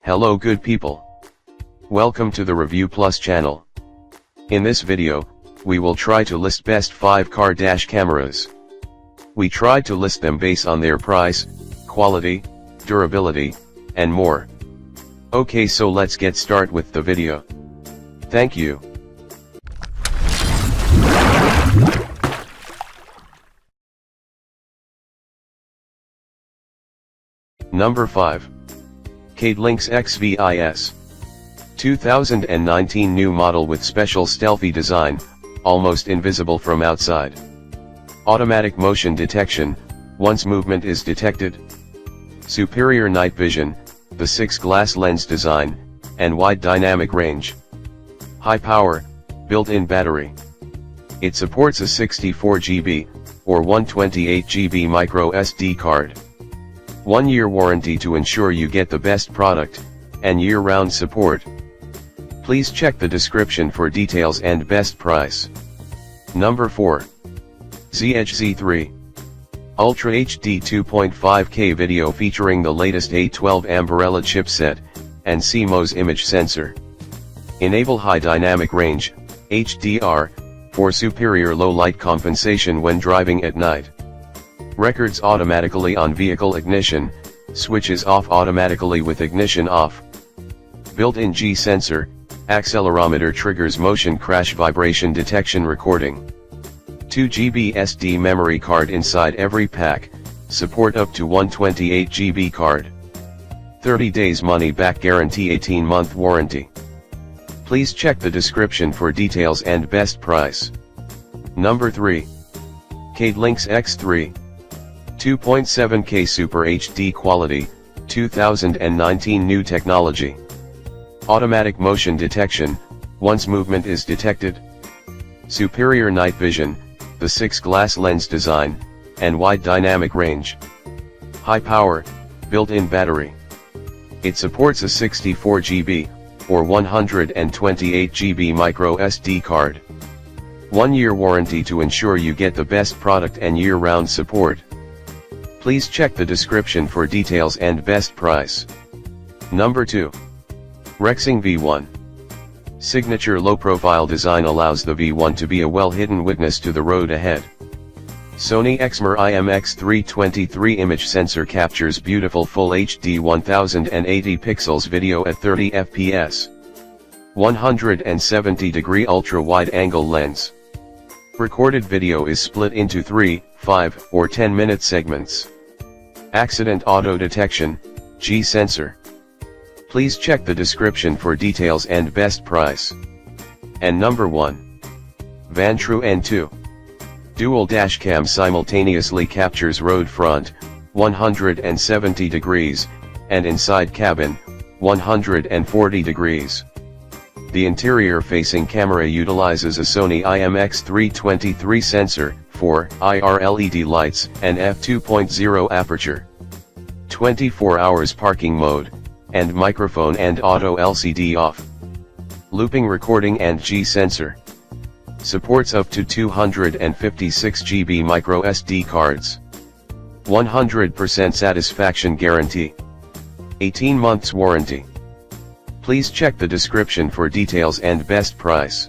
Hello good people. Welcome to the Review Plus channel. In this video, we will try to list best 5 car dash cameras. We tried to list them based on their price, quality, durability, and more. Okay, so let's get started with the video. Thank you. Number 5. Cadelynx XVIS. 2019 new model with special stealthy design, almost invisible from outside. Automatic motion detection, once movement is detected. Superior night vision, the 6-glass lens design, and wide dynamic range. High power, built-in battery. It supports a 64 GB, or 128 GB micro SD card. 1-year warranty to ensure you get the best product, and year-round support. Please check the description for details and best price. Number 4. ZEDGE Z3. Ultra HD 2.5K video featuring the latest A12 Ambarella chipset, and CMOS image sensor. Enable high dynamic range, HDR, for superior low light compensation when driving at night. Records automatically on vehicle ignition, switches off automatically with ignition off. Built-in G sensor, accelerometer triggers motion crash vibration detection recording. 2 GB SD memory card inside every pack, support up to 128 GB card. 30 days money back guarantee, 18-month warranty. Please check the description for details and best price. Number 3. Cadelynx X3. 2.7K Super HD quality, 2019 new technology. Automatic motion detection, once movement is detected. Superior night vision, the 6-glass lens design, and wide dynamic range. High power, built-in battery. It supports a 64 GB, or 128 GB micro SD card. 1-year warranty to ensure you get the best product and year-round support. Please check the description for details and best price. Number 2. Rexing V1. Signature low-profile design allows the V1 to be a well-hidden witness to the road ahead. Sony Exmor IMX323 image sensor captures beautiful Full HD 1080 pixels video at 30 fps. 170-degree ultra-wide-angle lens. Recorded video is split into 3, 5, or 10-minute segments. Accident auto detection, G sensor. Please check the description for details and best price. And number 1. Vantrue N2. Dual dashcam simultaneously captures road front, 170 degrees, and inside cabin, 140 degrees. The interior-facing camera utilizes a Sony IMX323 sensor, 4 IR LED lights, and f2.0 aperture. 24 hours parking mode, and microphone and auto LCD off. Looping recording and G sensor. Supports up to 256 GB micro SD cards. 100% satisfaction guarantee. 18 months warranty. Please check the description for details and best price.